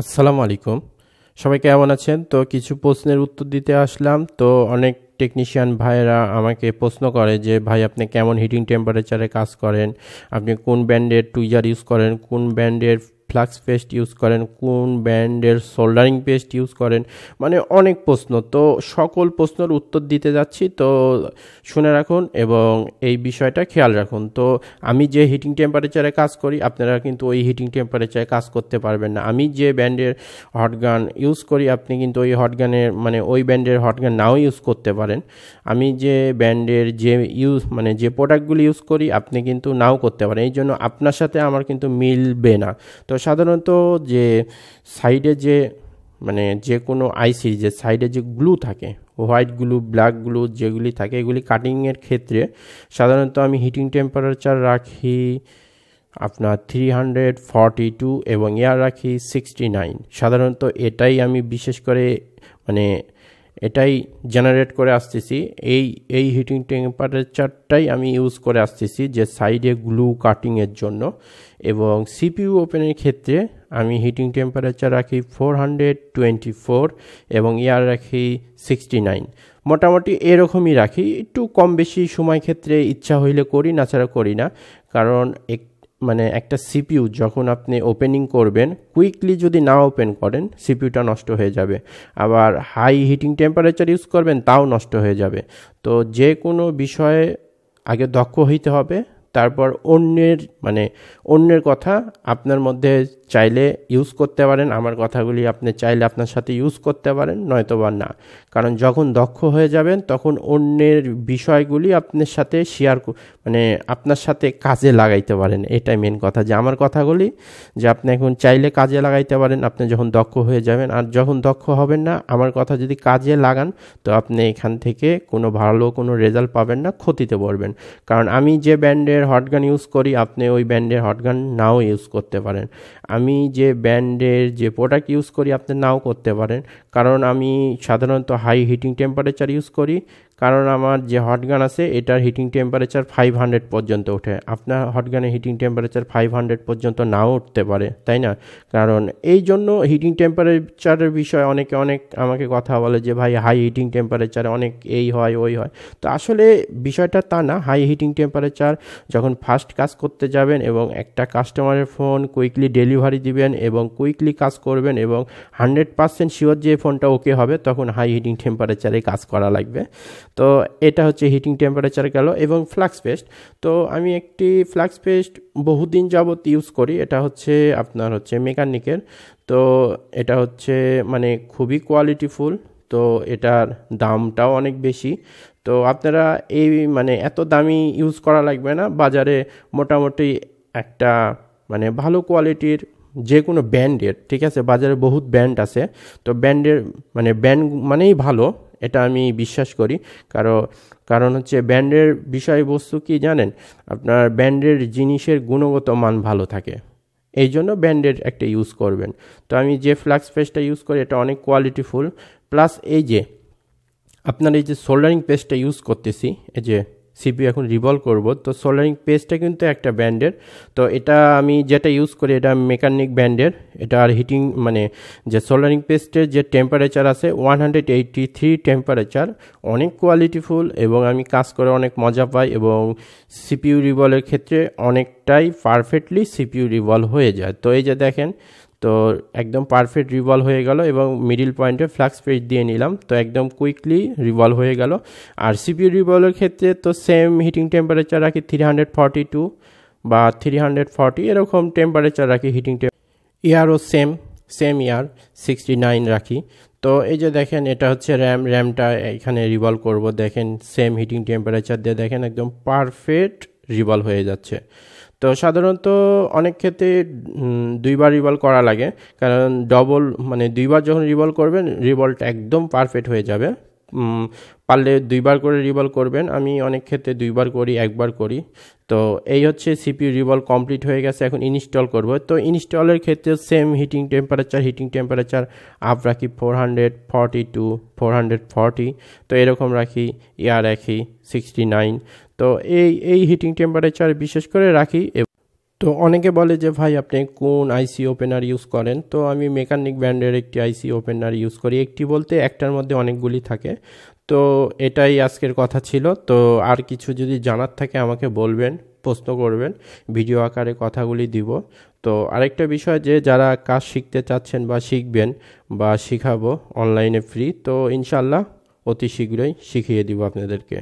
আসসালামু আলাইকুম। সবাই কেমন আছেন? তো কিছু প্রশ্নের উত্তর দিতে আসলাম। তো অনেক টেকনিশিয়ান ভাইয়েরা আমাকে প্রশ্ন করে যে, "ভাই আপনি কেমন হিটিং টেম্পারেচারে কাজ করেন? আপনি কোন ব্র্যান্ডের টুইজার ইউজ করেন? কোন ব্র্যান্ডের ফ্লাক্স পেস্ট ইউজ করেন? কোন ব্র্যান্ডের সোল্ডারিং পেস্ট ইউজ করেন?" মানে অনেক প্রশ্ন। তো সকল প্রশ্নের উত্তর দিতে যাচ্ছি। তো শুনে রাখুন এবং এই বিষয়টা খেয়াল রাখুন। তো আমি যে হিটিং টেম্পারেচারে কাজ করি, আপনারা কিন্তু ওই হিটিং টেম্পারেচারে কাজ করতে পারবেন না। আমি যে ব্র্যান্ডের হট গান ইউজ করি, আপনি কিন্তু ওই হট গানের মানে ওই ব্র্যান্ডের হট গান নাও ইউজ করতে পারেন। আমি যে ব্র্যান্ডের যে প্রোডাক্টগুলি ইউজ করি, আপনি কিন্তু নাও করতে পারেন। এই জন্য আপনার সাথে আমার কিন্তু মিলবে না। তো সাধারণত যে সাইডে যে কোনো আইসির যে সাইডে যে গ্লু থাকে, হোয়াইট গ্লু, ব্ল্যাক গ্লু যেগুলি থাকে, এগুলি কাটিংয়ের ক্ষেত্রে সাধারণত আমি হিটিং টেম্পারেচার রাখি আপনার 342 এবং এয়ার রাখি 69। সাধারণত এটাই আমি বিশেষ করে মানে এটাই জেনারেট করে আসতেছি। এই এই হিটিং টেম্পারেচারটাই আমি ইউজ করে আসতেছি যে সাইডে গ্লু কাটিংয়ের জন্য। এবং সিপিইউ ওপেনের ক্ষেত্রে আমি হিটিং টেম্পারেচার রাখি 424 এবং এয়ার রাখি 69। মোটামুটি এরকমই রাখি, একটু কম বেশি সময় ক্ষেত্রে ইচ্ছা হইলে করি, না ছাড়া করি না। কারণ একটা সিপিইউ যখন আপনি ওপেনিং করবেন, কুইকলি যদি না ওপেন করেন সিপিইউটা নষ্ট হয়ে যাবে। আবার হাই হিটিং টেম্পারেচার ইউজ করবেন, তাও নষ্ট হয়ে যাবে। তো যে কোনো বিষয়ে আগে দক্ষ হইতে হবে, তারপর অন্যের কথা আপনার মধ্যে চাইলে ইউজ করতে পারেন, আমার কথাগুলি আপনি চাইলে আপনার সাথে ইউজ করতে পারেন, নয়তোবা না। কারণ যখন দক্ষ হয়ে যাবেন তখন অন্যের বিষয়গুলি আপনার সাথে আপনার সাথে কাজে লাগাইতে পারেন। এটাই মেন কথা, যে আমার কথাগুলি যে আপনি এখন চাইলে কাজে লাগাইতে পারেন আপনি যখন দক্ষ হয়ে যাবেন। আর যখন দক্ষ হবেন না, আমার কথা যদি কাজে লাগান, তো আপনি এখান থেকে কোনো রেজাল্ট পাবেন না, ক্ষতিতে পড়বেন। কারণ আমি যে ব্র্যান্ডের হটগান ইউজ করি, আপনি ওই ব্র্যান্ডের হটগান নাও ইউজ করতে পারেন। আমি যে ব্র্যান্ডের যে প্রোডাক্ট ইউজ করি, আপনি নাও করতে পারেন। কারণ আমি সাধারণত হাই হিটিং টেম্পারেচার ইউজ করি, কারণ আমার যে হটগান আছে এটার হিটিং টেম্পারেচার 500 পর্যন্ত ওঠে। আপনার হটগানের হিটিং টেম্পারেচার 500 পর্যন্ত নাও উঠতে পারে, তাই না? কারণ এই জন্য হিটিং টেম্পারেচারের বিষয়ে অনেক আমাকে কথা বলে যে, ভাই হাই হিটিং টেম্পারেচারে অনেক এই হয় ওই হয়। তো আসলে বিষয়টা তা না। হাই হিটিং টেম্পারেচার যখন ফার্স্ট কাজ করতে যাবেন এবং একটা কাস্টমারের ফোন কুইকলি ডেলিভারি দিবেন এবং কুইকলি কাজ করবেন এবং 100% শিওর যে ফোনটা ওকে হবে, তখন হাই হিটিং টেম্পারেচারে কাজ করা লাগবে। তো এটা হচ্ছে হিটিং টেম্পারেচার গেল। এবং ফ্লাক্স পেস্ট, তো আমি একটি ফ্লাক্স পেস্ট বহুদিন যাবত ইউজ করি। এটা হচ্ছে আপনার মেকানিকের। তো এটা হচ্ছে খুবই কোয়ালিটিফুল। তো এটার দামটাও অনেক বেশি। তো আপনারা এত দামি ইউজ করা লাগবে না। বাজারে মোটামুটি একটা ভালো কোয়ালিটির যে কোনো ব্র্যান্ডের, ঠিক আছে, বাজারে বহুত ব্র্যান্ড আছে। তো ব্র্যান্ড মানেই ভালো, এটা আমি বিশ্বাস করি। কারণ হচ্ছে ব্র্যান্ডের বিষয়বস্তু কি জানেন, আপনার ব্র্যান্ডের জিনিসের গুণগত মান ভালো থাকে, এই জন্য ব্র্যান্ডের একটা ইউজ করবেন। তো আমি যে ফ্লাক্স পেস্টটা ইউজ করি এটা অনেক কোয়ালিটিফুল। প্লাস এই যে সোল্ডারিং পেস্টটা ইউজ করতেছি, এই যে সিপিইউ এখন রিভলভ করব, তো সোল্ডারিং পেস্টটা কিন্তু একটা ব্র্যান্ডের। তো এটা আমি যেটা ইউজ করি এটা মেকানিক ব্র্যান্ডের। এটা আর যে সোল্ডারিং পেস্টের যে টেম্পারেচার আছে 183 টেম্পারেচার, অনেক কোয়ালিটিফুল এবং আমি কাজ করে অনেক মজা পাই। এবং সিপিইউ রিভলভের ক্ষেত্রে অনেকটাই পারফেক্টলি সিপিইউ রিভলভ হয়ে যায়। তো এই যে দেখেন, তো একদম পারফেক্ট রিভলভ হয়ে গেল এবং মিডিল পয়েন্টে ফ্লাক্স পেস্ট দিয়ে নিলাম, তো একদম কুইকলি রিভলভ হয়ে গেল। আর সিপিইউ রিভলভের ক্ষেত্রে তো সেম হিটিং টেম্পারেচার রাখি 342 বা 340, এরকম টেম্পারেচার রাখি। ইয়ারও সেম ইয়ার 69 রাখি। তো এই যে দেখেন, এটা হচ্ছে র্যামটা এখানে রিভলভ করব, দেখেন সেম হিটিং টেম্পারেচার দিয়ে দেখেন একদম পারফেক্ট রিভলভ হয়ে যাচ্ছে। তো সাধারণত অনেক ক্ষেত্রে দুইবার রিভলভ করা লাগে, কারণ দুইবার যখন রিভলভ করবেন রিভলভটা একদম পারফেক্ট হয়ে যাবে। পারলে দুইবার করে রিভলভ করবেন। আমি অনেক ক্ষেত্রে দুইবার করি, একবার করি। তো এই হচ্ছে সিপিইউ রিভলভ কমপ্লিট হয়ে গেছে। এখন ইনস্টল করব। তো ইনস্টলের ক্ষেত্রে সেম হিটিং টেম্পারেচার আপ রাখি 442 440, তো এরকম রাখি। এয়ার রাখি 69। তো এই হিটিং টেম্পারেচার বিশেষ করে রাখি। তো অনেকে বলে যে ভাই আপনি কোন আইসি ওপেনার ইউজ করেন, তো আমি মেকানিক ব্র্যান্ডের একটি আইসি ওপেনার ইউজ করি। একটি বলতে একটার মধ্যে অনেকগুলি থাকে। তো এটাই আজকের কথা ছিল। তো আর কিছু যদি জানার থাকে আমাকে বলবেন, প্রশ্ন করবেন, ভিডিও আকারে কথাগুলি দিব। তো আরেকটা বিষয় যে যারা কাজ শিখতে চাচ্ছেন বা শিখবেন বা শিখাবো অনলাইনে ফ্রি, তো ইনশাল্লাহ অতি শীঘ্রই শিখিয়ে দিব আপনাদেরকে।